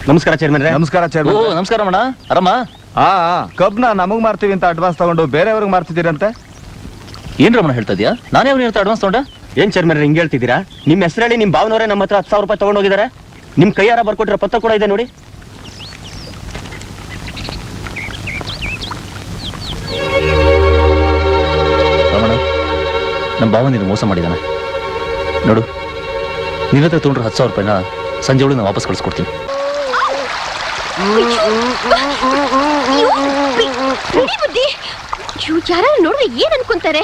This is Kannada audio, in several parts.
ನಮಸ್ಕಾರ ಚೇರ್ಮನ್. ನಮಸ್ಕಾರ ಚೇರ್ಮನ್. ನಮಸ್ಕಾರ ಅಣ್ಣ, ಆರಾಮ? ಕಬ್ನ ನಮಗ್ ಮಾರ್ತೀವಿ ಅಂತ ಅಡ್ವಾನ್ಸ್ ತಗೊಂಡು ಬೇರೆಯವ್ರಿಗೆ ಮಾರ್ತಿದ್ದೀರಂತೆ. ಏನ್ ರಮಣ ಹೇಳ್ತಾ ಇದೀಯಾ? ನಾನೇ ಅವ್ನ ಹೇಳ್ತಾ ಅಡ್ವಾನ್ಸ್ ತಗೊಂಡ? ಏನ್ ಚೇರ್ಮನ್ ಹಿಂಗ್ ಹೇಳ್ತಿದ್ದೀರಾ? ನಿಮ್ ಹೆಸರಲ್ಲಿ ನಿಮ್ ಭಾವನವರೇ ನಮ್ಮ ಹತ್ರ 10,000 ರೂಪಾಯಿ ತಗೊಂಡು ಹೋಗಿದ್ದಾರೆ. ನಿಮ್ ಕೈಯಾರ ಬರ್ಕೊಟ್ಟಿರೋ ಪತ್ರ ಕೂಡ ಇದೆ ನೋಡಿ. ರಮಣ, ನಮ್ಮ ಭಾವ ನೀನು ಮೋಸ ಮಾಡಿದಾನೆ ನೋಡು. ನಿನ್ನ ಹತ್ರ ತಗೊಂಡ್ರೆ 10,000 ರೂಪಾಯಿನ ಸಂಜೆ ಒಳಗೆ ನಾನು ವಾಪಸ್ ಕಳಿಸ್ಕೊಡ್ತೀನಿ. ಯಾರು ನೋಡ್ರಿ ಏನ್ ಅನ್ಕೊಂತಾರೆ?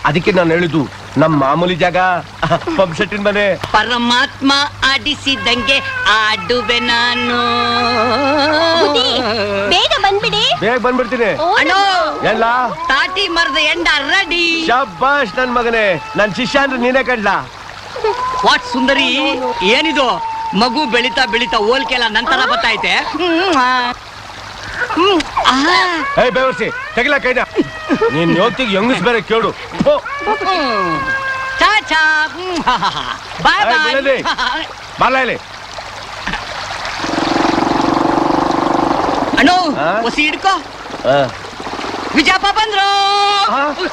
ಅದಕ್ಕೆ ನಾನು ಹೇಳಿದ್ದು ನಮ್ಮ ಮಾಮೂಲಿ ಜಾಗ ಪಂಪ್ ಸೆಟ್ಟಿನ ಮನೆ. ಪರಮಾತ್ಮ ಆಡಿಸಿದಂಗೆ ಆಡುವೆ ನಾನು. ಬೇಗ ಬಂದ್ಬಿಡಿ. ಬೇಗ ಬಂದ್ಬಿಡ್ತೀನಿ. ಅಣ್ಣೋ, ಎಲ್ಲ ತಾಟಿ ಮರದ ಎಂಡ ರೆಡಿ. ಶಬ್ಬಾಷ್ ನನ್ ಮಗನೇ, ನನ್ ಶಿಷ್ಯ ಅಂದ್ರೆ ನೀನೇ ಕಡ್ಲ. ವಾಟ್ ಸುಂದರಿ, ಏನಿದು ಮಗು ಬೆಳಿತಾ ಬೆಳಿತಾ ಹೋಲ್ಕೆಲ್ಲ ನಂತರ ಬತ್ತೈತೆ. ಏಯ್ ಬೇವರ್ಸಿ ತೆಗಿಲ ಕೈನ. ನೀನ್ ಯೋಗ್ತಿಗೆ ಹೆಂಗಸ್ ಬೇರೆ ಕೇಳು. ಚಾಚಾ ಬಾಯ್ ಬಾಯ್. ಬಾಲ ಇಲ್ಲಿ. ಅಣ್ಣೋ ಹೊಸಿ ಹಿಡ್ಕೋ. ವಿಜಯಪ್ಪ ಬಂದ್ರು.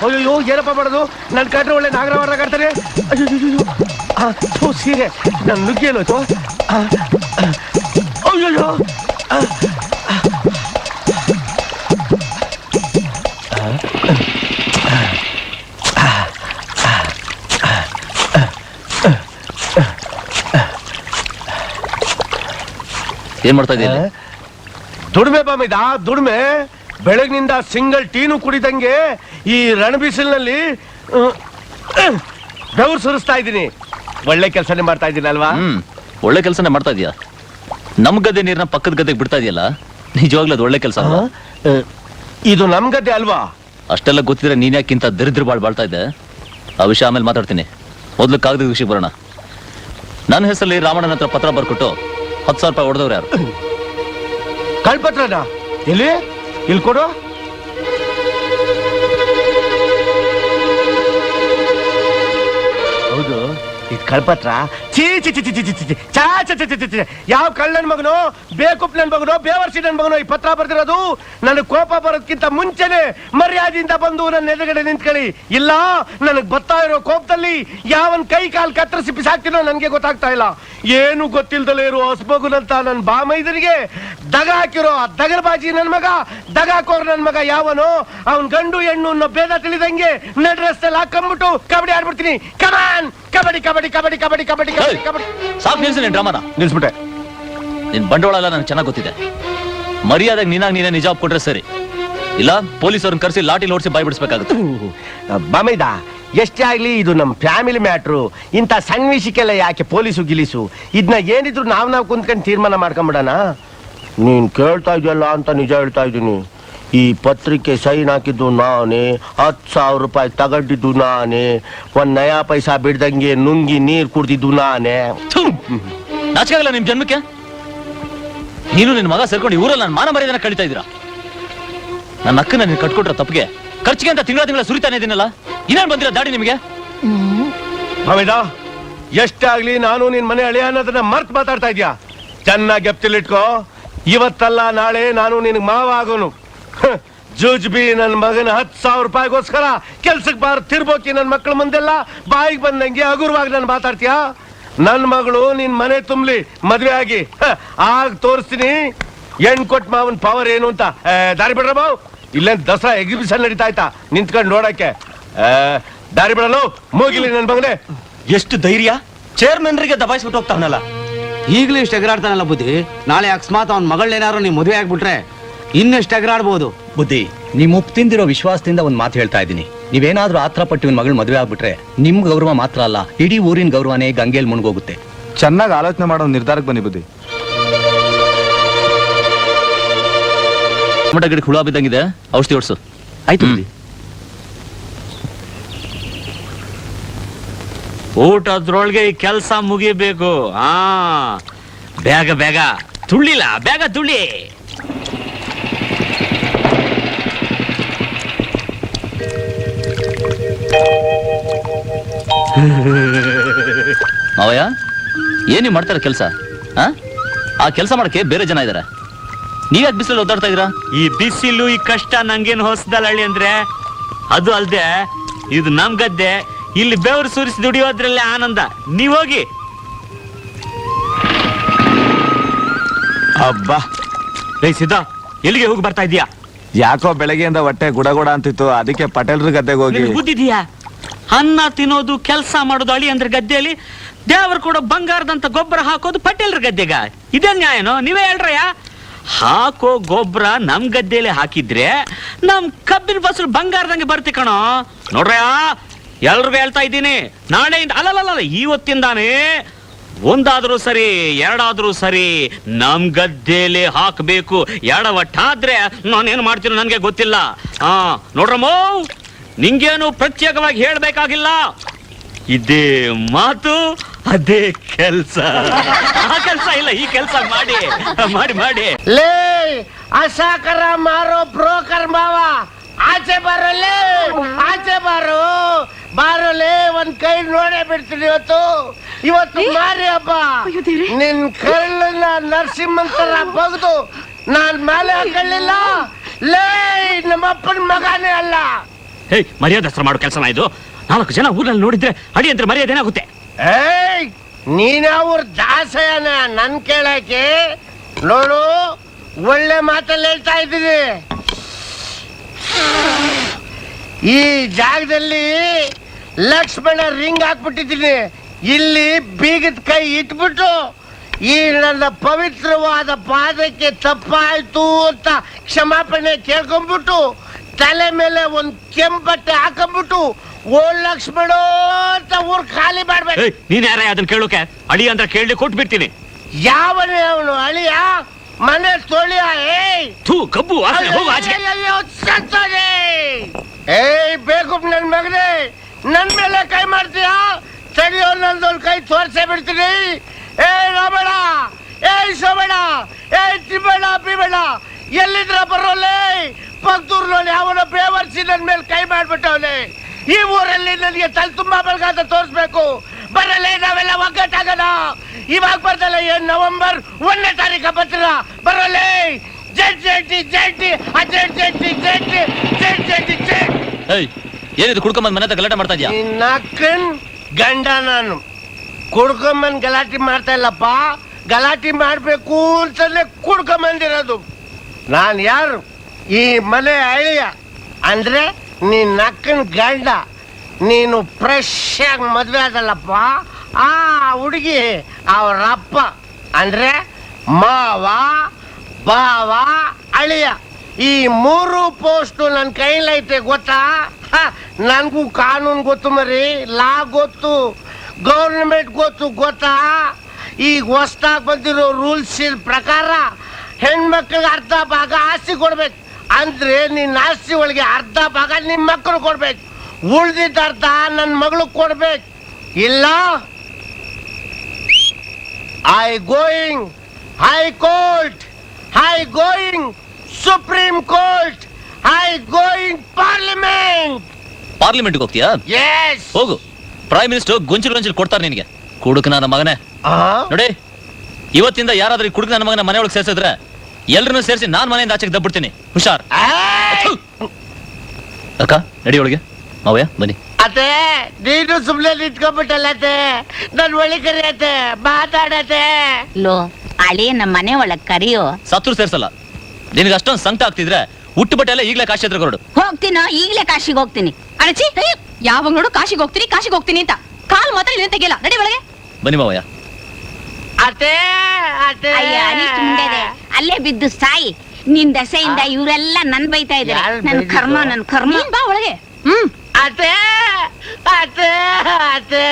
ಅಯ್ಯೋ ಏನಪ್ಪ ಮಾಡೋದು? ನನ್ ಕಂಡ್ರೆ ಒಳ್ಳೆ ನಾಗರವಾರ ಕಾಡ್ತಾರೆ. ಅಯ್ಯೋ ಸೀರೆ ನನ್ ನುಗ್ಗಿ ಏನೋಯ್ತು? ಅಯ್ಯೋ ಏನ್ ಮಾಡ್ತಾ ಇದೀಯ? ದುಡಿಮೆ ಬಾಮಿದ ದುಡಿಮೆ. ಬೆಳಗಿನಿಂದ ಸಿಂಗಲ್ ಟೀನು ಕುಡಿದಂಗೆ ಈ ರಣಬಿಸಿಲಿನಲ್ಲಿ ಬೆವರು ಸುರಿಸ್ತಾ ಇದ್ದೀನಿ. ಒಳ್ಳೆ ಕೆಲಸನೇ ಮಾಡ್ತಾ ಇದ್ದೀನಿ ಅಲ್ವಾ? ಒಳ್ಳೆ ಕೆಲಸನೇ ಮಾಡ್ತಾ ಇದೀಯಾ. ನಮ್ ಗದ್ದೆ ನೀರ್ನ ಪಕ್ಕದ ಗದ್ದೆಗೆ ಬಿಡ್ತಾ ಇದೆಯಲ್ಲ, ನಿಜವಾಗ್ಲೂ ಅದು ಒಳ್ಳೆ ಕೆಲಸ. ಇದು ನಮ್ ಗದ್ದೆ ಅಲ್ವಾ? ಅಷ್ಟೆಲ್ಲ ಗೊತ್ತಿದ್ರೆ ನೀನ್ ಯಾಕಿಂತ ದರಿದ್ರ ಬಾಳ್ತಾ ಇದ್ದೆ? ಆ ವಿಷಯ ಆಮೇಲೆ ಮಾತಾಡ್ತೀನಿ. ಮೊದ್ಲು ಕಾಗದ ವಿಷಯ ಬರೋಣ. ನನ್ನ ಹೆಸರಲ್ಲಿ ರಾಮಣ್ಣನ ಹತ್ರ ಪತ್ರ ಬರ್ಕೊಟ್ಟು 10,000 ರೂಪಾಯಿ ಹೊಡೆದವ್ರು ಯಾರು? ಕಳ್ಪತ್ರನ ಇಲ್ಲಿ ಇಲ್ಲಿ ಕೊಡು. ಹೌದು, ಇದು ಕಳ್ಪತ್ರ. ಚೀ ಚಿ ಚಿ ಚಿ ಚಿ ಚಿ ಚಾ ಚಿ ಚಿ ಚಿ ಚಿ. ಯಾವ ಕಳ್ಳನ್ ಮಗನೋ, ಬೇಕುಪ್ ನನ್ ಮಗನೋ, ಬೇವರ್ಸಿ ನನ್ ಮಗನೋ ಈ ಪತ್ರ ಬರ್ದಿರೋದು? ನನಗೆ ಕೋಪ ಬರೋದಕ್ಕಿಂತ ಮುಂಚೆನೆ ಮರ್ಯಾದೆಯಿಂದ ಬಂದು ನನ್ನ ಎದುರುಗಡೆ ನಿಂತ್ಕೊಳ್ಳಿ. ಇಲ್ಲ ನನಗ್ ಬರ್ತಾ ಇರೋ ಕೋಪದಲ್ಲಿ ಯಾವನ್ ಕೈ ಕಾಲ್ ಕತ್ತರಿಸಿ ಬಿಸಾಕ್ತೀನೋ ನನ್ಗೆ ಗೊತ್ತಾಗ್ತಾ ಇಲ್ಲ. ಏನು ಗೊತ್ತಿಲ್ದಲೇ ಇರೋ ಹೊಸಬಗುನಂತ ನನ್ ಬಾಮೈದರಿಗೆ ದಗ ಹಾಕಿರೋ ಆ ದಗರ್ಬಾಜಿ ನನ್ ಮಗ, ದಗಾಕೋರ್ ನನ್ ಮಗ ಯಾವನೋ ಅವನ್ ಗಂಡು ಹೆಣ್ಣು ಅನ್ನೋ ಭೇದ ತಿಳಿದಂಗೆ ನಡ್ರಸ್ತೆಲ್ಲ ಹಾಕೊಂಡ್ಬಿಟ್ಟು ಕಬಡ್ಡಿ ಆಡ್ಬಿಡ್ತೀನಿ. ಕಮಾನ್ ಕಬಡ್ಡಿ ಕಬಡ್ಡಿ ಕಬಡ್ಡಿ ಕಬಡ್ಡಿ ಕಬಡ್ಡಿ ಕಬಡ್ಡಿ ಕಬಡ್ಡಿ. ಸಾಕು ನಿಲ್ಸಿ ನಿನ್ ಡ್ರಾಮಾನ. ನಿಲ್ಸ್ಬಿಟ್ಟೆ. ನಿನ್ ಬಂಡವಾಳ ಎಲ್ಲ ನನಗೆ ಚೆನ್ನಾಗಿ ಗೊತ್ತಿದೆ. ಮರ್ಯಾದೆಗೆ ನೀನೇ ನಿಜ ಒಪ್ಕೊಂಡ್ರೆ ಸರಿ, ಇಲ್ಲ ಪೊಲೀಸವ್ರನ್ನ ಕರೆಸಿ ಲಾಟಿ ಲೋಡ್ಸಿ ಬಾಯ್ ಬಿಡಿಸ್ಬೇಕಾಗುತ್ತೆ. ಬಾಮೈದ ಎಷ್ಟೇ ಆಗ್ಲಿ ಇದು ನಮ್ ಫ್ಯಾಮಿಲಿ ಮ್ಯಾಟ್ರು. ಇಂಥ ಸಣ್ಣ ವಿಷಯಕ್ಕೆಲ್ಲ ಯಾಕೆ ಪೊಲೀಸು ಗಿಲೀಸು? ಇದನ್ನ ಏನಿದ್ರು ನಾವ್ ಕುಂತ್ಕೊಂಡು ತೀರ್ಮಾನ ಮಾಡ್ಕೊಂಬಿಡೋಣ. ನೀನ್ ಕೇಳ್ತಾ ಇದೆಯಲ್ಲ ಅಂತ ನಿಜ ಹೇಳ್ತಾ ಇದ್ದೀನಿ. ಈ ಪತ್ರಿಕೆ ಸೈನ್ ಹಾಕಿದ್ದು ನಾನೇ, 10,000 ರೂಪಾಯಿ ತಗೊಂಡಿದ್ದು ನಾನೇ, 1 ನಯಾ ಪೈಸಾ ಬಿಡ್ದಂಗೆ ನುಂಗಿ ನೀರ್ ಕುಡ್ದಿದ್ದು ನಾನೇ. ನಾಚಿಕಾಗಲ್ಲ ನಿಮ್ ಜನ್ಮಕ್ಕೆ? ನೀನು ನಿನ್ ಮಗ ಸೇರ್ಕೊಂಡು ಊರಲ್ಲಿ ನನ್ನ ಮಾನ ಮರ್ಯಾದೆನ ಕಳೀತಾ ಇದ್ದೀರಾ. ನನ್ನ ಅಕ್ಕನ ನೀನು ಕಟ್ಕೊಟ್ರ ತಪ್ಪಿಗೆ ಖರ್ಚಿಗೆ ಅಂತ ತಿಂಗಳ ಸುರಿತಾನೆ ಇದೀನಲ್ಲ, ಇನ್ನೇನು ಬಂದಿರೋ ದಾಡಿ ನಿಮಗೆ? ಬಾಮೈದ ಎಷ್ಟೇ ಆಗ್ಲಿ ನಾನು ನಿನ್ ಮನೆ ಅಳಿಯ ಅನ್ನೋದನ್ನ ಮರ್ತ್ ಮಾತಾಡ್ತಾ ಇದ್ಯಾ. ಚೆನ್ನಾಗಿ ಎಪ್ತಿಲಿಟ್ಕೋ. ಇವತ್ತಲ್ಲ ನಾಳೆ ನಾನು ನಿನಗೆ ಮಾವ ಆಗೋನು. ಜೂಜ್ಬಿ ನನ್ ಮಗನ 10,000 ರೂಪಾಯಿಗೋಸ್ಕರ ಕೆಲ್ಸಕ್ಕೆ ತಿರ್ಬೋಕಿ ನನ್ ಮಕ್ಳ ಮುಂದೆಲ್ಲ ಬಾಯಿಗೆ ಬಂದಂಗೆ ಹಗುರವಾಗಿ ನಾನು ಮಾತಾಡ್ತೀಯಾ? ನನ್ ಮಗಳು ನಿನ್ ಮನೆ ತುಂಬ್ಲಿ, ಮದ್ವೆ ಆಗಿ ಆಗ ತೋರಿಸ್ತೀನಿ ಹೆಣ್ ಕೊಟ್ ಮಾವನ್ ಪವರ್ ಏನು ಅಂತ. ದಾರಿ ಬಿಡ್ರ ಬಾವು. ಇಲ್ಲೇನ್ ದಸರಾ ಎಕ್ಸಿಬಿಷನ್ ನಡೀತಾ ಆಯ್ತಾ ನಿಂತ್ಕೊಂಡು ನೋಡಕ್ಕೆ? ದಾರಿ ಬಿಡಲು ಮೂಗಿಲಿ ನನ್ ಮಗನೇ. ಎಷ್ಟು ಧೈರ್ಯ! ಚೇರ್ಮನ್ರಿಗೆ ದಬಾಯಿಸ್ಬಿಟ್ಟು ಹೋಗ್ತಾವನಲ್ಲ. ಈಗಲೂ ಇಷ್ಟು ಎಗರಾಡ್ತಾನಲ್ಲ ಬುದ್ಧಿ. ನಾಳೆ ಅಕಸ್ಮಾತ್ ಅವ್ನ ಮಗಳೇನಾರು ನೀವು ಮದುವೆ ಆಗ್ಬಿಟ್ರೆ ಇನ್ನೆಷ್ಟು ಎಗರಾಡ್ಬೋದು. ಬುದ್ಧಿ, ನಿಮ್ ಉಪ್ಪು ತಿಂದಿರೋ ವಿಶ್ವಾಸದಿಂದ ಒಂದ್ ಮಾತು ಹೇಳ್ತಾ ಇದ್ದೀನಿ. ನೀವೇನಾದ್ರೂ ಆತ್ರ ಪಟ್ಟು ಇವ್ನ ಮಗಳು ಮದುವೆ ಆಗ್ಬಿಟ್ರೆ ನಿಮ್ ಗೌರವ ಮಾತ್ರ ಅಲ್ಲ, ಇಡೀ ಊರಿನ ಗೌರವನೇ ಗಂಗೆಲ್ ಮುಣ್ಗೋಗುತ್ತೆ. ಚೆನ್ನಾಗಿ ಆಲೋಚನೆ ಮಾಡೋ ನಿರ್ಧಾರಕ್ಕೆ ಬನ್ನಿ ಬುದ್ಧಿ. ಟೊಮೆಟೊ ಗಿಡಕ್ಕೆ ಹುಳ ಬಿದ್ದಂಗಿದೆ, ಔಷಧಿ ಹೊಡ್ಸು. ಆಯ್ತು ಬುದ್ಧಿ. ಊಟದ್ರೊಳಗೆ ಈ ಕೆಲಸ ಮುಗಿಬೇಕು. ಬೇಗ ಬೇಗ ತುಳ್ಳಿಲ್ಲ, ಬೇಗ ತುಳ್ಳಿ. ಮಾವಯ್ಯ, ಏನ್ ನೀವು ಮಾಡ್ತಾರ ಕೆಲಸ? ಆ ಕೆಲಸ ಮಾಡಕ್ಕೆ ಬೇರೆ ಜನ ಇದಾರೆ. ನೀವ್ಯಾಕೆ ಬಿಸಿಲಲ್ಲಿ ಒದ್ದಾಡ್ತಾ ಇದೀರಾ? ಈ ಬಿಸಿಲು ಈ ಕಷ್ಟ ನಂಗೇನು ಹೊಸದಲ್ಲ ಹಳ್ಳಿ ಅಂದ್ರೆ. ಅದು ಅಲ್ದೆ ಇದು ನಮ್ ಗದ್ದೆ, ಇಲ್ಲಿ ಬೆವರು ಸುರಿಸಿ ದುಡಿಯೋದ್ರಲ್ಲೇ ಆನಂದ. ನೀವ್ ಹೋಗಿ. ಅಬ್ಬಾ, ಸಿದ್ಧ, ಎಲ್ಲಿಗೆ ಹೋಗಿ ಬರ್ತಾ ಇದೀಯಾ? ಯಾಕೋ ಬೆಳಗ್ಗೆಯಿಂದ ಹೊಟ್ಟೆ ಗುಡಗುಡ ಅಂತಿತ್ತು, ಅದಕ್ಕೆ ಪಟೇಲ್ರ ಗದ್ದೆಗೆ ಹೋಗಿ. ಬುದ್ಧಿದ್ಯಾ? ಅನ್ನ ತಿನ್ನೋದು, ಕೆಲಸ ಮಾಡೋದು ಅಳಿ ಅಂದ್ರೆ ಗದ್ದೆಯಲ್ಲಿ, ದೇವರು ಕೂಡ ಬಂಗಾರದಂತ ಗೊಬ್ಬರ ಹಾಕೋದು ಪಟೇಲ್ರ ಗದ್ದೆಗ. ಇದೇ ನ್ಯಾಯನೋ? ನೀವೇ ಹೇಳ್ರಯ್ಯ. ಹಾಕೋ ಗೊಬ್ಬರ ನಮ್ ಗದ್ದೆಯಲ್ಲಿ ಹಾಕಿದ್ರೆ ನಮ್ ಕಬ್ಬಿನ ಫಸಲು ಬಂಗಾರದಂಗೆ ಬರ್ತಿ ಕಣೋ. ನೋಡ್ರಯ್ಯ, ಎಲ್ರಿಗೂ ಹೇಳ್ತಾ ಇದ್ದೀನಿ, ನಾಳೆಯಿಂದ ಅಲ್ಲಲ್ಲ ಇವತ್ತಿಂದಾನೇ ಒಂದಾದ್ರೂ ಸರಿ, ಎರಡಾದ್ರೂ ಸರಿ ನಮ್ ಗದ್ದೆಲೆ ಹಾಕ್ಬೇಕು. ಎಡವಟ್ಟಾದ್ರೆ ನಾನೇನು ಮಾಡ್ತೀನೋ ನನ್ಗೆ ಗೊತ್ತಿಲ್ಲ. ನೋಡ್ರಮ್ಮ, ನಿಂಗೇನು ಪ್ರತ್ಯೇಕವಾಗಿ ಹೇಳ್ಬೇಕಾಗಿಲ್ಲ. ಇದೇ ಮಾತು, ಅದೇ ಕೆಲ್ಸ. ಆ ಕೆಲ್ಸ ಇಲ್ಲ, ಈ ಕೆಲ್ಸ ಮಾಡಿ ಮಾಡಿ ಮಾಡಿ. ಲೇ ಅಸಾಕರ ಮಾರೋ ಬ್ರೋಕರ್ ಮಾವ, ಆಚೆ ಬರಲೇ, ಆಚೆ ಬಾರೋಲೇ. ಒಂದ್ ಕೈ ನೋಡೇ ಬಿಡ್ತೀನಿ ಇವತ್ತು ಮಾರಿ ಹಬ್ಬ. ನಿನ್ ಕಳ್ಳನ್ನ ನರಸಿಂಹಂತರ ಬಗ್ದು ನಾನ್ ಮೇಲೆ ಹಾಕೊಳ್ಳಿಲ್ಲ. ಲೇ ನಮ್ಮಪ್ಪನ ಮಗನೇ ಅಲ್ಲ. ಹೇ, ಮರ್ಯಾದೆ ಹೆಸರು ಮಾಡೋ ಕೆಲಸನ ಇದು. 4 ಜನ ಊರಲ್ಲಿ ನೋಡಿದ್ರೆ ಅಡಿ ಅಂತ ಮರ್ಯಾದೆ ಏನಾಗುತ್ತೆ? ಏಯ್, ನೀನವ್ರ ದಾಸಯನ ನನ್ ಕೇಳಕ್ಕೆ? ನೋಡು, ಒಳ್ಳೆ ಮಾತಲ್ಲಿ ಹೇಳ್ತಾ ಇದ್ದೀನಿ. ಈ ಜಾಗದಲ್ಲಿ ಲಕ್ಷ್ಮಣ ರಿಂಗ್ ಹಾಕ್ಬಿಟ್ಟಿದ್ದೀನಿ. ಇಲ್ಲಿ ಬೀಗದ ಕೈ ಇಟ್ಬಿಟ್ಟು ಈ ನನ್ನ ಪವಿತ್ರವಾದ ಪಾದಕ್ಕೆ ತಪ್ಪಾಯ್ತು ಅಂತ ಕ್ಷಮಾಪಣೆ ಕೇಳ್ಕೊಂಡ್ಬಿಟ್ಟು ತಲೆ ಮೇಲೆ ಒಂದ್ ಕೆಂಪಟ್ಟೆ ಹಾಕೊಂಡ್ಬಿಟ್ಟು ಓ ಲಕ್ಷ್ಮಣ ಅಂತ ಊರ್ ಖಾಲಿ ಮಾಡ್ಬೇಕು. ನೀನ್ ಯಾರ ಅದನ್ನ ಕೇಳೋಕೆ? ಅಡಿ ಅಂತ ಕೇಳಿ ಕೊಟ್ಟು ಬಿಡ್ತೀನಿ. ಯಾವನೇ ಅವನು? ಅಳಿಯ ಮನೆ ತೊಳಿಯ? ಕಬ್ಬು ಏಯ್ ಬೇಕು ನನ್ ಮಗನೇ, ನನ್ ಮೇಲೆ ಕೈ ಮಾಡ್ತೀಯಾ? ತಡಿಯೋ, ನಂದೊಂದು ಕೈ ತೋರ್ಸೇ ಬಿಡ್ತೀನಿ. ರಾಬೇಡ, ಸೋಬೇಡ, ತಿಬೇಡ, ಪಿಬೇಡ. ಎಲ್ಲಿದ್ರ ಬರೋಲ್ಲೇ? ಪಕ್ತೂರ್ನಲ್ಲಿ ಅವನ ಬೇವರ್ಸಿ ನನ್ ಮೇಲೆ ಕೈ ಮಾಡ್ಬಿಟ್ಟವನೆ. ಈ ಊರಲ್ಲಿ ನನಗೆ ತಲೆ ತುಂಬಾ ಬೆಳಗಾದ ತೋರಿಸ್ಬೇಕು. ಬರಲೇ, ನಾವೆಲ್ಲ ಒಗ್ಗಟ್ಟಾಗಣ. ಇವಾಗ ಬರ್ದಲ್ಲ, ಏನ್ ನವೆಂಬರ್ 1ನೇ ತಾರೀಕು ಬರ್ತೀರ? ಬರಲೇ, ಏನಿದು ಕುಡ್ಕೊಂಬಂದ್ ಮನೆ ಗಲಾಟೆ ಮಾಡ್ತಾ ಇದ್ಯಾ? ನಕ್ಕನ್ ಗಂಡ ನಾನು ಕುಡ್ಕೊಂಬಂದ್ ಗಲಾಟೆ ಮಾಡ್ತಾ ಇಲ್ಲಪ್ಪ. ಗಲಾಟೆ ಮಾಡ್ಬೇಕು ಅಂತಲೇ ಕುಡ್ಕೊಂಬಂದಿರೋದು. ನಾನು ಯಾರು? ಈ ಮನೆ ಅಳಿಯ ಅಂದ್ರೆ ನೀನ್ ನಕ್ಕನ್ ಗಂಡ. ನೀನು ಫ್ರೆಶ್ ಆಗಿ ಮದ್ವೆ ಆದಲ್ಲಪ್ಪ. ಆ ಹುಡುಗಿ ಅವರಪ್ಪ ಅಂದ್ರೆ ಮಾವ, ಬಾವ, ಅಳಿಯ. ಈ 3 ಪೋಸ್ಟು ನನ್ನ ಕೈಲೈತೆ, ಗೊತ್ತಾ? ನನ್ಗೂ ಕಾನೂನು ಗೊತ್ತು ಮರಿ, ಲಾ ಗೊತ್ತು, ಗೌರ್ಮೆಂಟ್ ಗೊತ್ತಾ? ಈಗ ಹೊಸ್ದಾಗಿ ಬಂದಿರೋ ರೂಲ್ಸ್ ಪ್ರಕಾರ ಹೆಣ್ಮಕ್ಳಿಗೆ ಅರ್ಧ ಭಾಗ ಆಸ್ತಿ ಕೊಡ್ಬೇಕು. ಅಂದ್ರೆ ನಿನ್ನ ಆಸ್ತಿ ಒಳಗೆ ಅರ್ಧ ಭಾಗ ನಿಮ್ಮ ಮಕ್ಕಳು ಕೊಡ್ಬೇಕು, ಉಳ್ದಿದ್ದ ಅರ್ಧ ನನ್ನ ಮಗಳು ಕೊಡ್ಬೇಕು. ಇಲ್ಲ I going high court, I going supreme court, I going parliament ಹೋಗ್ತೀಯಾ? ಎಸ್. ಹೋಗು. ಪ್ರೈಮ್ ಮಿನಿಸ್ಟರ್ ಗೊಂಚಲು ಕೊಡ್ತಾರೆ ನಿನಗೆ. ಕುಡುಕ ನನ್ನ ಮಗನೇ. ನೋಡಿ, ಇವತ್ತಿಂದ ಯಾರಾದ್ರೂ ಕುಡುಕ ನನ್ನ ಮಗನ ಮನೆ ಒಳಗೆ ಸೇರಿಸಿದ್ರೆ ಎಲ್ರನ್ನೂ ಸೇರಿಸಿ ನಾನ್ ಮನೆಯಿಂದ ಆಚೆಗೆ ದಬ್ಬಿಡ್ತೀನಿ. ಹುಷಾರ್. ಅಕ್ಕ, ನಡಿ ಒಳಗೆ. ಮಾವಯ್ಯ ಬನ್ನಿ. ಅತ್ತೆ, ನೀನು ಸುಮ್ನೆ ನಿಂತ್ಕೊಂಡ್ಬಿಟ್ಟಲ್ಲತ್ತೆ. ನನ್ ಒಳ್ಳೆ ಕರಿಯತ್ತೆ, ಮಾತಾಡತ್ತೆ. ಲೋ ಅಳಿ ನಮ್ಮ ಮನೆ ಒಳಗ್ ಕರಿಯೋ. ಸತ್ರು ಸೇರ್ಸಲ್ಲ. ನಿನಗೆ ಅಷ್ಟೊಂದು ಸಂಕಟ ಆಗ್ತಿದ್ರೆ ಹುಟ್ಟು ಬಟ್ಟೆ ಎಲ್ಲ ಈಗಲೇ ಕಾಶಿ ಹತ್ರ ಹೊರಡು. ಹೋಗ್ತೀನೋ? ಈಗಲೇ ಕಾಶಿಗೆ ಹೋಗ್ತೀನಿ. ಅಳಚಿ, ಯಾವಾಗ ನೋಡು ಕಾಶಿಗೆ ಹೋಗ್ತೀನಿ ಅಂತ ಕಾಲ್ ಮಾತ್ರ ನೀನ್ ತೆಗಿಯಲ್ಲ. ನಡಿ ಒಳಗೆ. ಬನ್ನಿ ಮಾವಯ್ಯ. ಅತ್ತೆ, ಅತ್ತೆ. ಅಯ್ಯ, ಅನಿಷ್ಟ ಮುಂಡೆದೆ, ಅಲ್ಲೇ ಬಿದ್ದು ಸಾಯಿ. ನಿನ್ ದಸೆಯಿಂದ ಇವರೆಲ್ಲ ನನ್ ಬೈತಾ ಇದ್ದಾರೆ. ನನ್ ಕರ್ಮ. ಬಾ ಒಳಗೆ. ಅತ್ತೆ, ಅತ್ತೆ, ಅತ್ತೆ.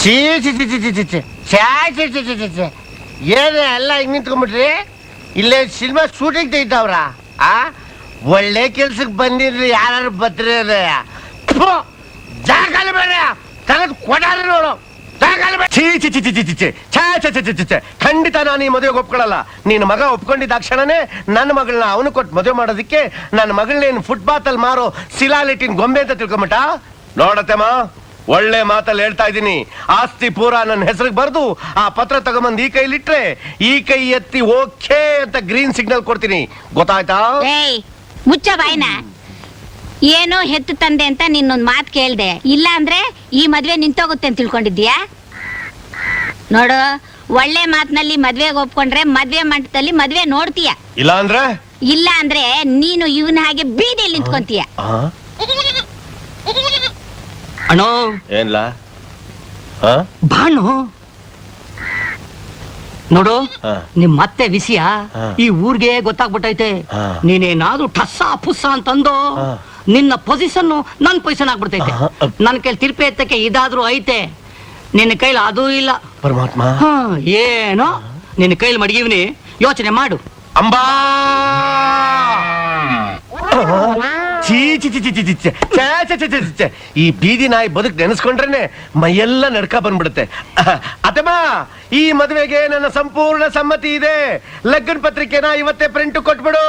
ಚೀ ಚಿ ಚಿ ಚಿ ಚಿ ಚಿ ಚಿ ಚಿ ಚಿ ಚಿ ಚಿ ಚಿ. ಏನೇ ಎಲ್ಲ ಹಿಂಗ್ ನಿಂತ್ಕೊಂಡ್ಬಿಟ್ರಿ? ಇಲ್ಲೇ ಸಿನಿಮಾ ಶೂಟಿಂಗ್ ತೆಗಿತಾವ್ರ? ಒಳ್ಳೆ ಕೆಲ್ಸಕ್ಕೆ ಬಂದಿರ್ರಿ, ಯಾರು ಬತ್ರಿ ಜಾಗಲಿ ಬೇಡ ತಗದ್ ಕೊಡಾರಿ ನೋಡು. ಖಂಡಿತ ನಾನು ಈ ಮದುವೆಗೆ ಒಪ್ಕೊಳ್ಳಲ್ಲ. ನೀನ್ ಮಗ ಒಪ್ಕೊಂಡಿದ್ದ ಕ್ಷಣನೇ ನನ್ನ ಮಗಳನ್ನ ಅವನು ಕೊಟ್ಟು ಮದುವೆ ಮಾಡೋದಕ್ಕೆ ನನ್ನ ಮಗಳನ್ನೇನು ಫುಟ್ಪಾತ್ ಅಲ್ಲಿ ಮಾರೋ ಶಿಲಾಲಿಟ್ಟಿನ ಗೊಂಬೆ ಅಂತ ತಿಳ್ಕೊಂಬಿಟ್ಟ? ನೋಡತ್ತಮ್ಮ, ಒಳ್ಳೆ ಮಾತಲ್ಲಿ ಹೇಳ್ತಾ ಇದ್ದೀನಿ. ಆಸ್ತಿ ಪೂರ ನನ್ನ ಹೆಸರಿಗೆ ಬರ್ದು ಆ ಪತ್ರ ತಗೊಂಬಂದ್ ಈ ಕೈಲಿಟ್ರೆ ಈ ಕೈ ಎತ್ತಿ ಓಕೆ ಅಂತ ಗ್ರೀನ್ ಸಿಗ್ನಲ್ ಕೊಡ್ತೀನಿ. ಗೊತ್ತಾಯ್ತಾ? ಏಯ್ ಮುಚ್ಚ ಬಾಯ್ನ. ಏನೋ ಹೆತ್ತು ತಂದೆ ಅಂತ ನಿನ್ನೊಂದ್ ಮಾತು ಕೇಳ್ದೆ, ಇಲ್ಲ ಅಂದ್ರೆ ಈ ಮದ್ವೆ ನಿಂತೋಗುತ್ತೆ ಅಂತ ತಿಳ್ಕೊಂಡಿದ್ಯಾ? ನೋಡು, ಒಳ್ಳೆ ಮಾತಿನಲ್ಲಿ ಮದ್ವೆಗೆ ಒಪ್ಕೊಂಡ್ರೆ ಮದ್ವೆ ಮಂಟಪದಲ್ಲಿ ಮದ್ವೆ ನೋಡ್ತೀಯ, ಇಲ್ಲ ಅಂದ್ರೆ ನೀನು ಇವನ ಹಾಗೆ ಬೀದಿಯಲ್ಲಿ ನಿಂತ್ಕೊಂತೀಯ. ಅಣ್ಣೋ ಏನ್ಲಾ? ಬಾಣು ನೋಡು, ನಿಮ್ ಮತ್ತೆ ವಿಷಯ ಈ ಊರ್ಗೆ ಗೊತ್ತಾಗ್ಬಿಟ್ಟೈತೆ. ನೀನೇನಾದ್ರೂ ಟಸ್ಸ ಪುಸ್ಸ ಅಂತಂದು ನಿನ್ನ ಪೊಸಿಷನ್ ನನ್ ಪೊಸಿಷನ್ ಆಗ್ಬಿಡ್ತೈತೆ. ನನ್ನ ಕೈಲಿ ತಿರ್ಪೆ ಎತ್ತಕ್ಕೆ ಇದಾದ್ರೂ ಐತೆ, ನಿನ್ನ ಕೈಲಿ ಅದೂ ಇಲ್ಲ. ಪರಮಾತ್ಮ, ಏನೋ ನಿನ್ನ ಕೈಲಿ ಮಡಗಿವ್ನಿ, ಯೋಚನೆ ಮಾಡು. ಅಂಬಾ ಚೀ ಚಿ ಚಿ ಚಿ ಚಿ ಚಿ ಛೇ ಛೇ ಛೇ ಛೇ ಛೇ. ಈ ಬೀದಿ ನಾಯಿ ಬದುಕು ನೆನೆಸ್ಕೊಂಡ್ರೇನೆ ಮೈಯೆಲ್ಲ ನಡ್ಕ ಬಂದ್ಬಿಡುತ್ತೆ. ಅತ್ತಮ್ಮ, ಈ ಮದುವೆಗೆ ನನ್ನ ಸಂಪೂರ್ಣ ಸಮ್ಮತಿ ಇದೆ. ಲಗ್ನ ಪತ್ರಿಕೆನ ಇವತ್ತೇ ಪ್ರಿಂಟ್ ಕೊಟ್ಬಿಡು.